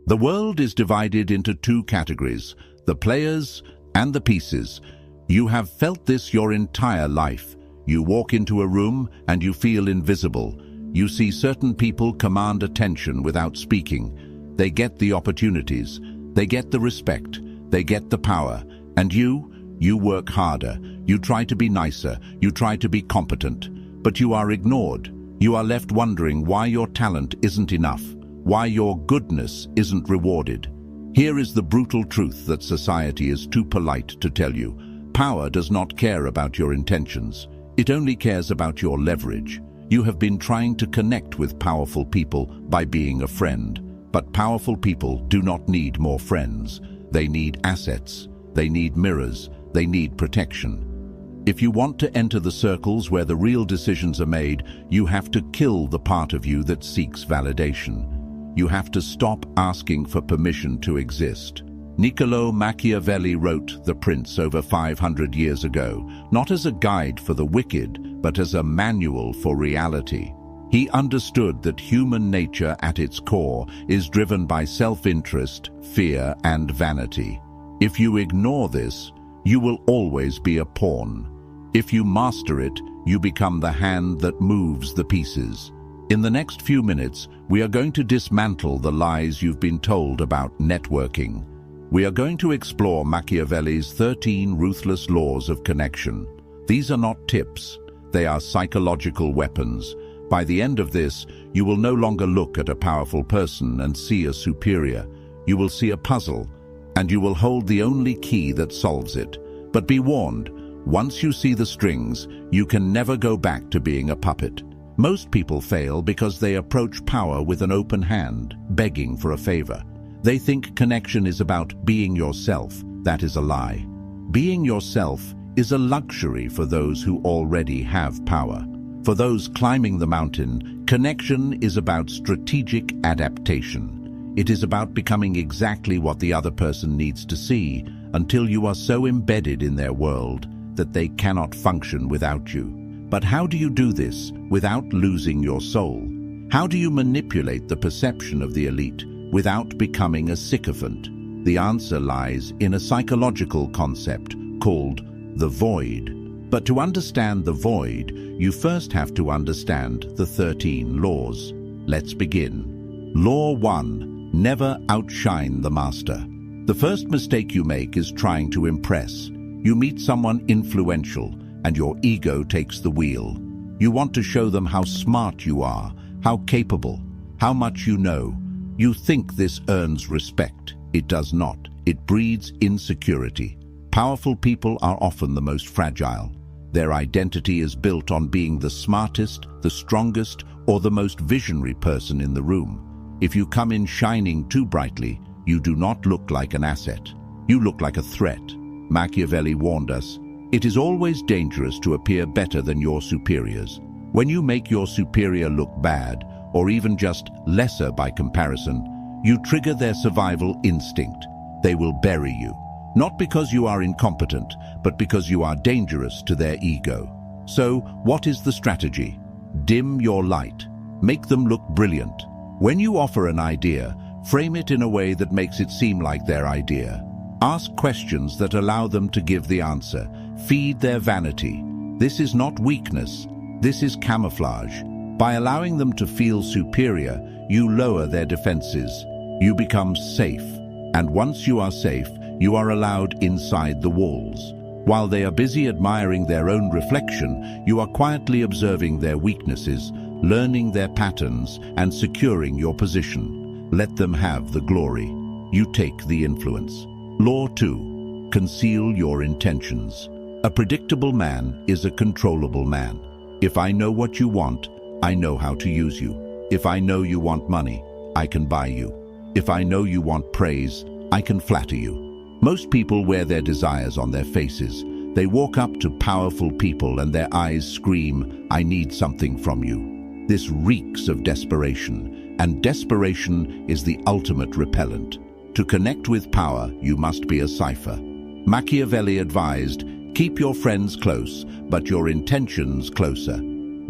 The world is divided into two categories, the players and the pieces. You have felt this your entire life. You walk into a room and you feel invisible. You see certain people command attention without speaking. They get the opportunities, they get the respect, they get the power. And you work harder. You try to be nicer, you try to be competent, but you are ignored. You are left wondering why your talent isn't enough, why your goodness isn't rewarded. Here is the brutal truth that society is too polite to tell you. Power does not care about your intentions. It only cares about your leverage. You have been trying to connect with powerful people by being a friend. But powerful people do not need more friends. They need assets. They need mirrors. They need protection. If you want to enter the circles where the real decisions are made, you have to kill the part of you that seeks validation. You have to stop asking for permission to exist. Niccolò Machiavelli wrote The Prince over 500 years ago, not as a guide for the wicked, but as a manual for reality. He understood that human nature at its core is driven by self-interest, fear, and vanity. If you ignore this, you will always be a pawn. If you master it, you become the hand that moves the pieces. In the next few minutes, we are going to dismantle the lies you've been told about networking. We are going to explore Machiavelli's 13 ruthless laws of connection. These are not tips, they are psychological weapons. By the end of this, you will no longer look at a powerful person and see a superior. You will see a puzzle, and you will hold the only key that solves it. But be warned, once you see the strings, you can never go back to being a puppet. Most people fail because they approach power with an open hand, begging for a favor. They think connection is about being yourself. That is a lie. Being yourself is a luxury for those who already have power. For those climbing the mountain, connection is about strategic adaptation. It is about becoming exactly what the other person needs to see until you are so embedded in their world that they cannot function without you. But how do you do this without losing your soul? How do you manipulate the perception of the elite without becoming a sycophant? The answer lies in a psychological concept called the void. But to understand the void, you first have to understand the 13 laws. Let's begin. Law 1. Never outshine the master. The first mistake you make is trying to impress. You meet someone influential, and your ego takes the wheel. You want to show them how smart you are, how capable, how much you know. You think this earns respect. It does not. It breeds insecurity. Powerful people are often the most fragile. Their identity is built on being the smartest, the strongest, or the most visionary person in the room. If you come in shining too brightly, you do not look like an asset. You look like a threat. Machiavelli warned us, it is always dangerous to appear better than your superiors. When you make your superior look bad, or even just lesser by comparison, you trigger their survival instinct. They will bury you. Not because you are incompetent, but because you are dangerous to their ego. So, what is the strategy? Dim your light. Make them look brilliant. When you offer an idea, frame it in a way that makes it seem like their idea. Ask questions that allow them to give the answer. Feed their vanity. This is not weakness. This is camouflage. By allowing them to feel superior, you lower their defenses. You become safe. And once you are safe, you are allowed inside the walls. While they are busy admiring their own reflection, you are quietly observing their weaknesses, learning their patterns, and securing your position. Let them have the glory. You take the influence. Law 2. Conceal your intentions. A predictable man is a controllable man. If I know what you want, I know how to use you. If I know you want money, I can buy you. If I know you want praise, I can flatter you. Most people wear their desires on their faces. They walk up to powerful people and their eyes scream, I need something from you. This reeks of desperation, and desperation is the ultimate repellent. To connect with power, you must be a cipher. Machiavelli advised, keep your friends close, but your intentions closer.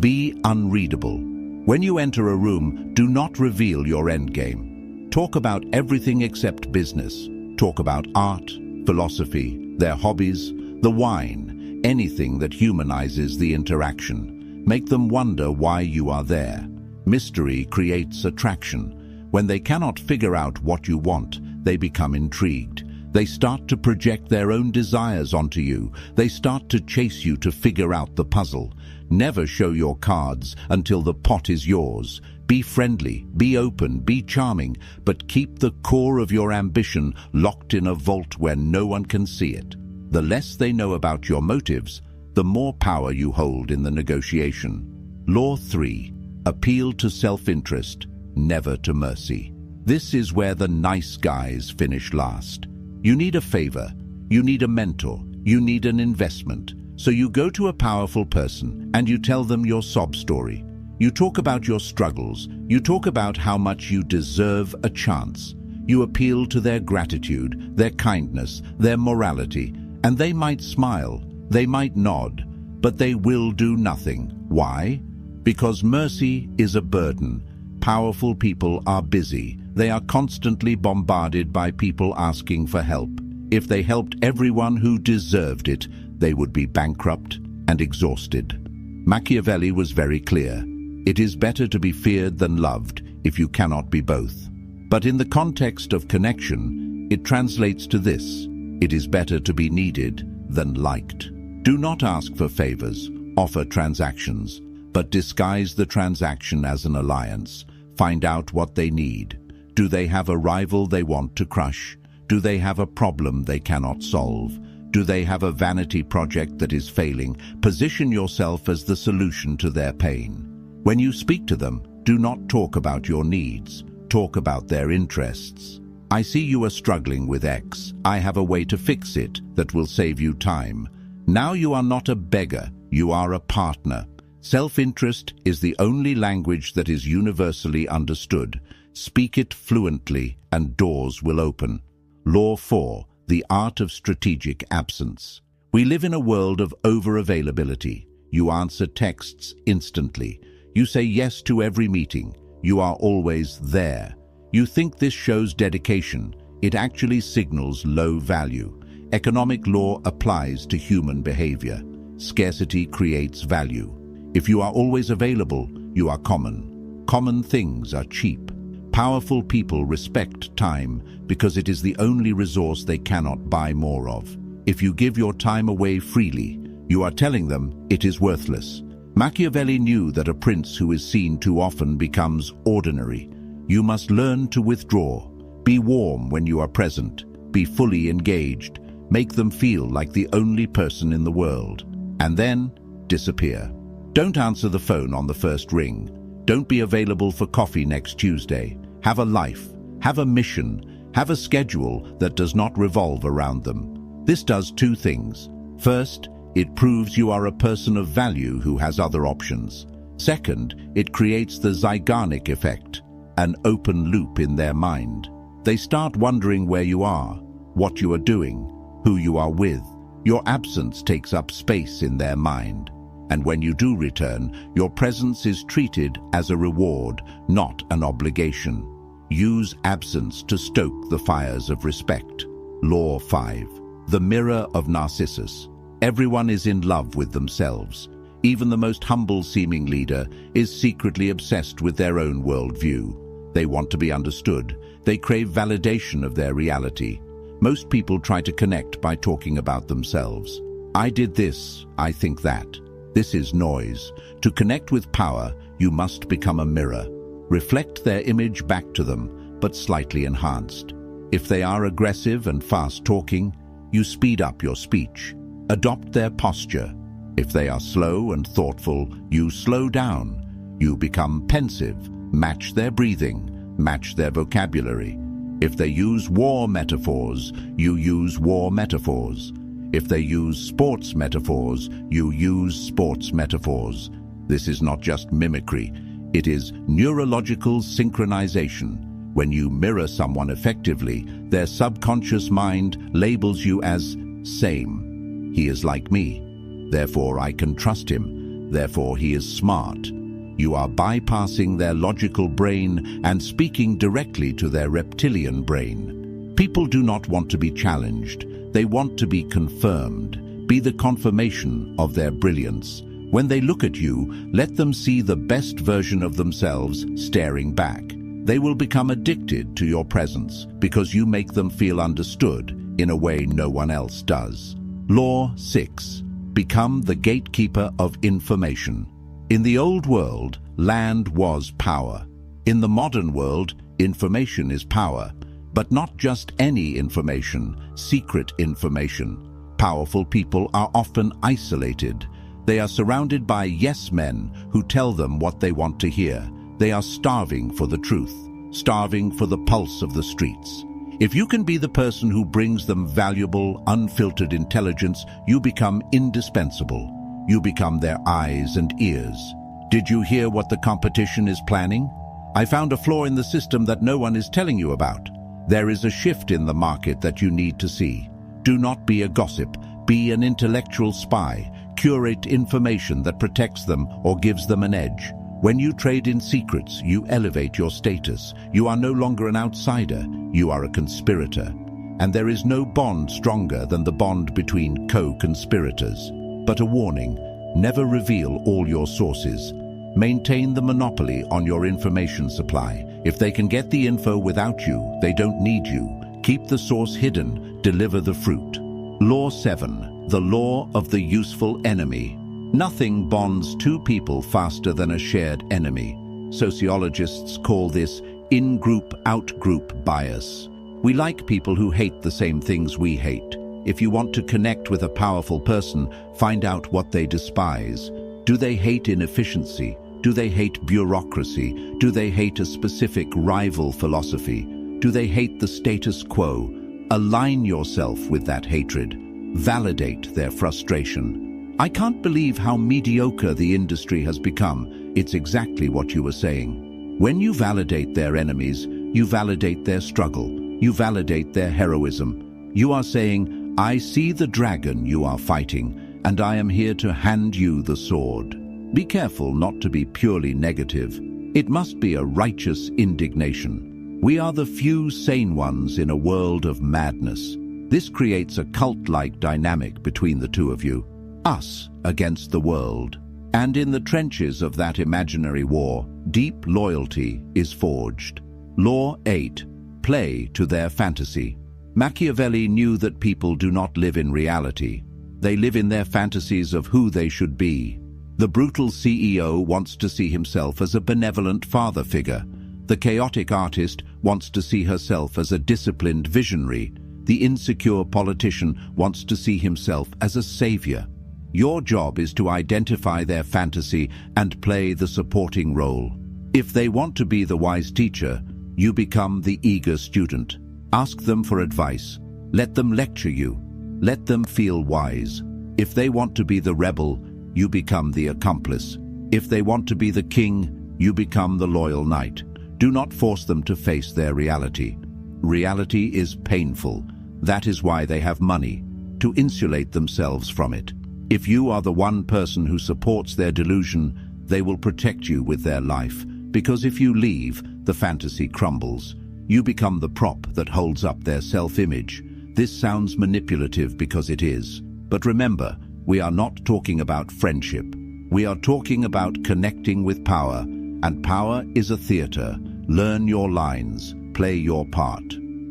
Be unreadable. When you enter a room, do not reveal your endgame. Talk about everything except business. Talk about art, philosophy, their hobbies, the wine, anything that humanizes the interaction. Make them wonder why you are there. Mystery creates attraction. When they cannot figure out what you want, they become intrigued. They start to project their own desires onto you. They start to chase you to figure out the puzzle. Never show your cards until the pot is yours. Be friendly, be open, be charming, but keep the core of your ambition locked in a vault where no one can see it. The less they know about your motives, the more power you hold in the negotiation. Law 3. Appeal to self-interest, never to mercy. This is where the nice guys finish last. You need a favor, you need a mentor, you need an investment. So you go to a powerful person and you tell them your sob story. You talk about your struggles. You talk about how much you deserve a chance. You appeal to their gratitude, their kindness, their morality, and they might smile, they might nod, but they will do nothing. Why? Because mercy is a burden. Powerful people are busy. They are constantly bombarded by people asking for help. If they helped everyone who deserved it, they would be bankrupt and exhausted. Machiavelli was very clear. It is better to be feared than loved if you cannot be both. But in the context of connection, it translates to this: it is better to be needed than liked. Do not ask for favors, offer transactions, but disguise the transaction as an alliance. Find out what they need. Do they have a rival they want to crush? Do they have a problem they cannot solve? Do they have a vanity project that is failing? Position yourself as the solution to their pain. When you speak to them, do not talk about your needs. Talk about their interests. I see you are struggling with X. I have a way to fix it that will save you time. Now you are not a beggar, you are a partner. Self-interest is the only language that is universally understood. Speak it fluently and doors will open. Law 4. The art of strategic absence. We live in a world of over-availability. You answer texts instantly. You say yes to every meeting. You are always there. You think this shows dedication. It actually signals low value. Economic law applies to human behavior. Scarcity creates value. If you are always available, you are common. Common things are cheap. Powerful people respect time because it is the only resource they cannot buy more of. If you give your time away freely, you are telling them it is worthless. Machiavelli knew that a prince who is seen too often becomes ordinary. You must learn to withdraw. Be warm when you are present. Be fully engaged. Make them feel like the only person in the world. And then disappear. Don't answer the phone on the first ring. Don't be available for coffee next Tuesday. Have a life. Have a mission. Have a schedule that does not revolve around them. This does two things. First, it proves you are a person of value who has other options. Second, it creates the Zeigarnik effect, an open loop in their mind. They start wondering where you are, what you are doing, who you are with. Your absence takes up space in their mind. And when you do return, your presence is treated as a reward, not an obligation. Use absence to stoke the fires of respect. Law 5. The mirror of Narcissus. Everyone is in love with themselves. Even the most humble-seeming leader is secretly obsessed with their own worldview. They want to be understood. They crave validation of their reality. Most people try to connect by talking about themselves. I did this, I think that. This is noise. To connect with power, you must become a mirror. Reflect their image back to them, but slightly enhanced. If they are aggressive and fast-talking, you speed up your speech. Adopt their posture. If they are slow and thoughtful, you slow down. You become pensive. Match their breathing. Match their vocabulary. If they use war metaphors, you use war metaphors. If they use sports metaphors, you use sports metaphors. This is not just mimicry. It is neurological synchronization. When you mirror someone effectively, their subconscious mind labels you as same. He is like me. Therefore, I can trust him. Therefore, he is smart. You are bypassing their logical brain and speaking directly to their reptilian brain. People do not want to be challenged. They want to be confirmed. Be the confirmation of their brilliance. When they look at you, let them see the best version of themselves staring back. They will become addicted to your presence because you make them feel understood in a way no one else does. Law 6. Become the gatekeeper of information. In the old world, land was power. In the modern world, information is power. But not just any information, secret information. Powerful people are often isolated. They are surrounded by yes men who tell them what they want to hear. They are starving for the truth, starving for the pulse of the streets. If you can be the person who brings them valuable, unfiltered intelligence, you become indispensable. You become their eyes and ears. Did you hear what the competition is planning? I found a flaw in the system that no one is telling you about. There is a shift in the market that you need to see. Do not be a gossip. Be an intellectual spy. Curate information that protects them or gives them an edge. When you trade in secrets, you elevate your status. You are no longer an outsider. You are a conspirator. And there is no bond stronger than the bond between co-conspirators. But a warning, never reveal all your sources. Maintain the monopoly on your information supply. If they can get the info without you, they don't need you. Keep the source hidden. Deliver the fruit. Law 7. The law of the useful enemy. Nothing bonds two people faster than a shared enemy. Sociologists call this in-group, out-group bias. We like people who hate the same things we hate. If you want to connect with a powerful person, find out what they despise. Do they hate inefficiency? Do they hate bureaucracy? Do they hate a specific rival philosophy? Do they hate the status quo? Align yourself with that hatred. Validate their frustration. I can't believe how mediocre the industry has become. It's exactly what you were saying. When you validate their enemies, you validate their struggle. You validate their heroism. You are saying, I see the dragon you are fighting, and I am here to hand you the sword. Be careful not to be purely negative. It must be a righteous indignation. We are the few sane ones in a world of madness. This creates a cult-like dynamic between the two of you. Us against the world. And in the trenches of that imaginary war, deep loyalty is forged. Law 8. Play to their fantasy. Machiavelli knew that people do not live in reality. They live in their fantasies of who they should be. The brutal CEO wants to see himself as a benevolent father figure. The chaotic artist wants to see herself as a disciplined visionary. The insecure politician wants to see himself as a savior. Your job is to identify their fantasy and play the supporting role. If they want to be the wise teacher, you become the eager student. Ask them for advice. Let them lecture you. Let them feel wise. If they want to be the rebel, you become the accomplice. If they want to be the king, you become the loyal knight. Do not force them to face their reality. Reality is painful. That is why they have money, to insulate themselves from it. If you are the one person who supports their delusion, they will protect you with their life, because if you leave, the fantasy crumbles. You become the prop that holds up their self-image. This sounds manipulative because it is. But remember, we are not talking about friendship. We are talking about connecting with power, and power is a theater. Learn your lines, play your part.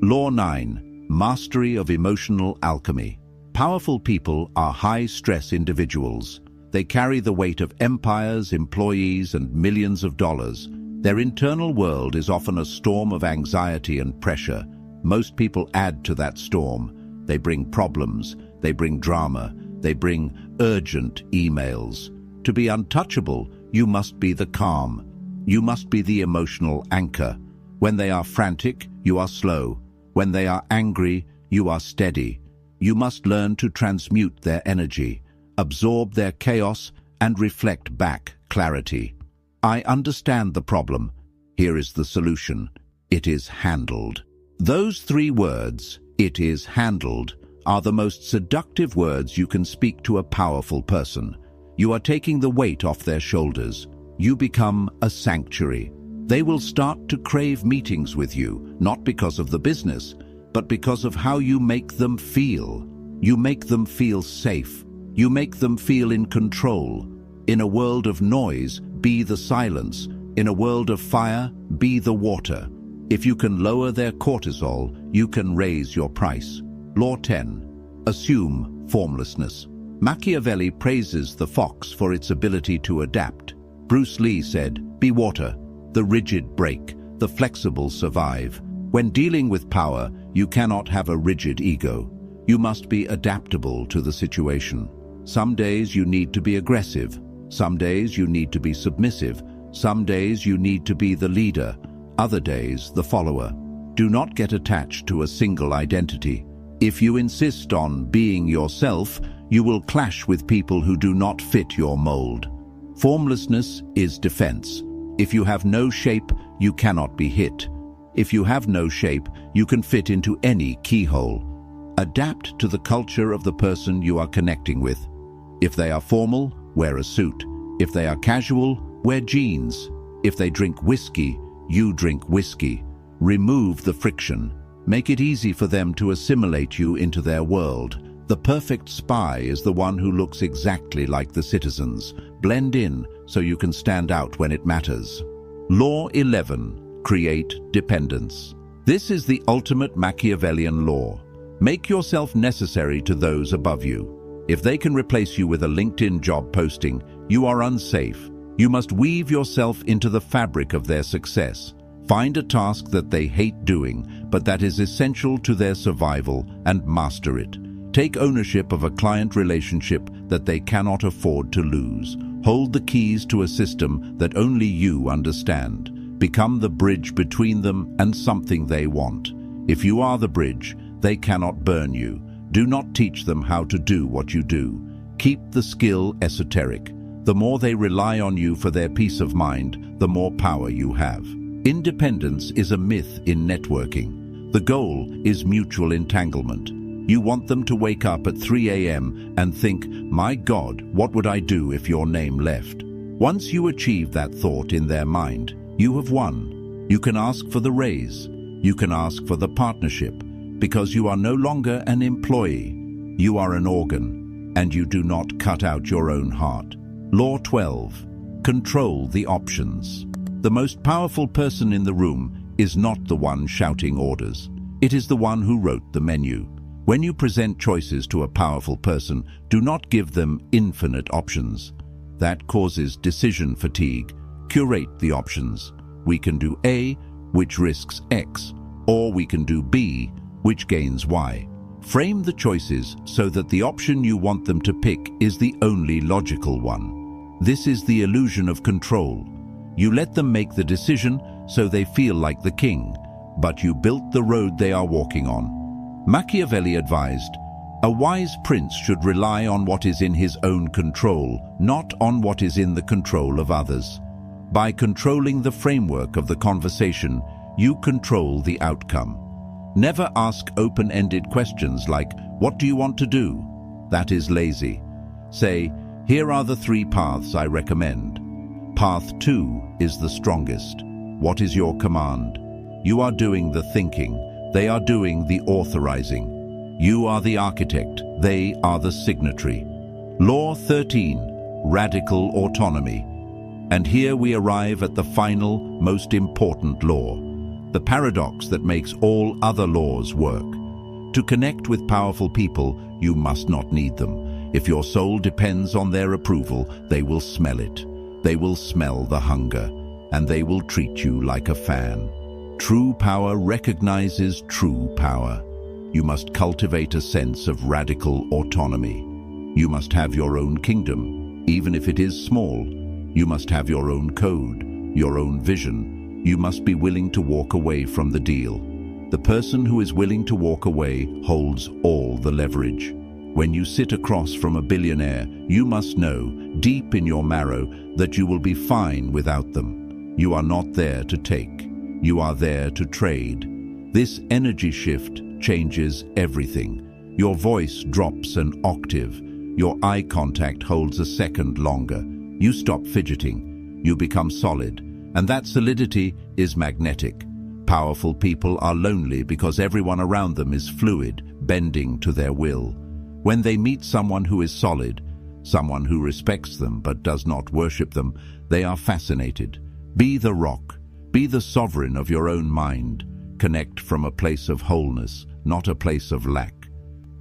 Law 9. Mastery of emotional alchemy. Powerful people are high-stress individuals. They carry the weight of empires, employees, and millions of dollars. Their internal world is often a storm of anxiety and pressure. Most people add to that storm. They bring problems, they bring drama, they bring urgent emails. To be untouchable, you must be the calm. You must be the emotional anchor. When they are frantic, you are slow. When they are angry, you are steady. You must learn to transmute their energy, absorb their chaos, and reflect back clarity. I understand the problem. Here is the solution. It is handled. Those 3 words, it is handled, are the most seductive words you can speak to a powerful person. You are taking the weight off their shoulders. you become a sanctuary. They will start to crave meetings with you, not because of the business, but because of how you make them feel. You make them feel safe. You make them feel in control. In a world of noise, be the silence. In a world of fire, be the water. If you can lower their cortisol, you can raise your price. Law 10. Assume formlessness. Machiavelli praises the fox for its ability to adapt. Bruce Lee said, "Be water. The rigid break, the flexible survive." When dealing with power, you cannot have a rigid ego. You must be adaptable to the situation. Some days you need to be aggressive. Some days you need to be submissive. Some days you need to be the leader. Other days, the follower. Do not get attached to a single identity. If you insist on being yourself, you will clash with people who do not fit your mold. Formlessness is defense. If you have no shape, you cannot be hit. If you have no shape, you can fit into any keyhole. Adapt to the culture of the person you are connecting with. If they are formal, wear a suit. If they are casual, wear jeans. If they drink whiskey, you drink whiskey. Remove the friction. Make it easy for them to assimilate you into their world. The perfect spy is the one who looks exactly like the citizens. Blend in so you can stand out when it matters. Law 11. Create dependence. This is the ultimate Machiavellian law. Make yourself necessary to those above you. If they can replace you with a LinkedIn job posting, you are unsafe. You must weave yourself into the fabric of their success. Find a task that they hate doing, but that is essential to their survival, and master it. Take ownership of a client relationship that they cannot afford to lose. Hold the keys to a system that only you understand. Become the bridge between them and something they want. If you are the bridge, they cannot burn you. Do not teach them how to do what you do. Keep the skill esoteric. The more they rely on you for their peace of mind, the more power you have. Independence is a myth in networking. The goal is mutual entanglement. You want them to wake up at 3 a.m. and think, "My God, what would I do if your name left?" Once you achieve that thought in their mind, you have won. You can ask for the raise. You can ask for the partnership, because you are no longer an employee. You are an organ, and you do not cut out your own heart. Law 12. Control the options. The most powerful person in the room is not the one shouting orders. It is the one who wrote the menu. When you present choices to a powerful person, do not give them infinite options. That causes decision fatigue. Curate the options. We can do A, which risks X, or we can do B, which gains Y. Frame the choices so that the option you want them to pick is the only logical one. This is the illusion of control. You let them make the decision so they feel like the king, but you built the road they are walking on. Machiavelli advised, "A wise prince should rely on what is in his own control, not on what is in the control of others." By controlling the framework of the conversation, you control the outcome. Never ask open-ended questions like, "What do you want to do?" That is lazy. Say, "Here are the 3 paths I recommend. Path 2 is the strongest. What is your command?" You are doing the thinking. They are doing the authorizing. You are the architect. They are the signatory. Law 13. Radical autonomy. And here we arrive at the final, most important law. The paradox that makes all other laws work. To connect with powerful people, you must not need them. If your soul depends on their approval, they will smell it. They will smell the hunger, and they will treat you like a fan. True power recognizes true power. You must cultivate a sense of radical autonomy. You must have your own kingdom, even if it is small. You must have your own code, your own vision. You must be willing to walk away from the deal. The person who is willing to walk away holds all the leverage. When you sit across from a billionaire, you must know, deep in your marrow, that you will be fine without them. You are not there to take. You are there to trade. This energy shift changes everything. Your voice drops an octave. Your eye contact holds a second longer. You stop fidgeting. you become solid, and that solidity is magnetic. Powerful people are lonely because everyone around them is fluid, bending to their will. When they meet someone who is solid, someone who respects them but does not worship them, they are fascinated. Be the rock. Be the sovereign of your own mind. Connect from a place of wholeness, not a place of lack.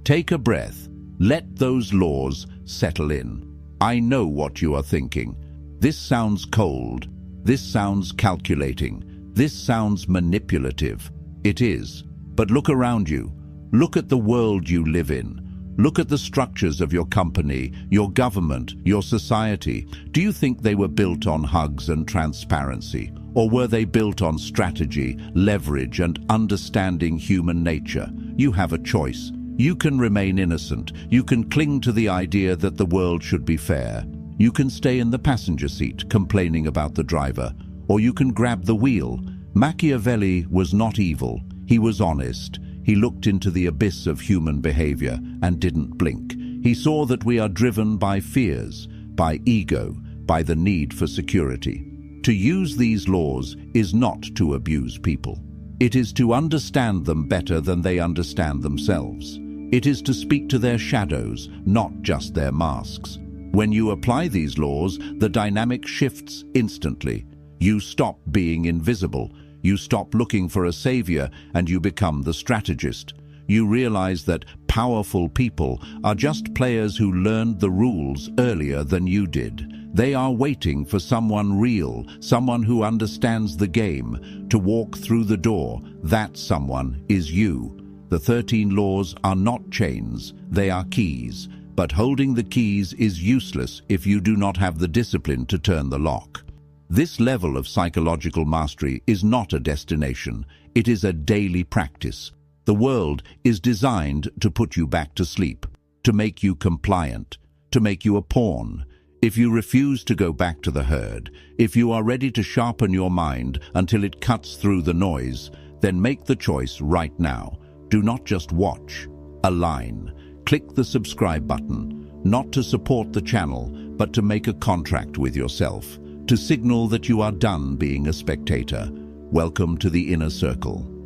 Take a breath. Let those laws settle in. I know what you are thinking. This sounds cold. This sounds calculating. This sounds manipulative. It is. But look around you. Look at the world you live in. Look at the structures of your company, your government, your society. Do you think they were built on hugs and transparency? Or were they built on strategy, leverage, and understanding human nature? You have a choice. You can remain innocent. You can cling to the idea that the world should be fair. You can stay in the passenger seat, complaining about the driver. Or you can grab the wheel. Machiavelli was not evil. He was honest. He looked into the abyss of human behavior and didn't blink. He saw that we are driven by fears, by ego, by the need for security. To use these laws is not to abuse people. It is to understand them better than they understand themselves. It is to speak to their shadows, not just their masks. When you apply these laws, the dynamic shifts instantly. You stop being invisible. You stop looking for a savior and you become the strategist. You realize that powerful people are just players who learned the rules earlier than you did. They are waiting for someone real, someone who understands the game, to walk through the door. That someone is you. The 13 laws are not chains, they are keys. But holding the keys is useless if you do not have the discipline to turn the lock. This level of psychological mastery is not a destination, it is a daily practice. The world is designed to put you back to sleep, to make you compliant, to make you a pawn. If you refuse to go back to the herd, if you are ready to sharpen your mind until it cuts through the noise, then make the choice right now. Do not just watch. Align. Click the subscribe button, not to support the channel, but to make a contract with yourself, to signal that you are done being a spectator. Welcome to the inner circle.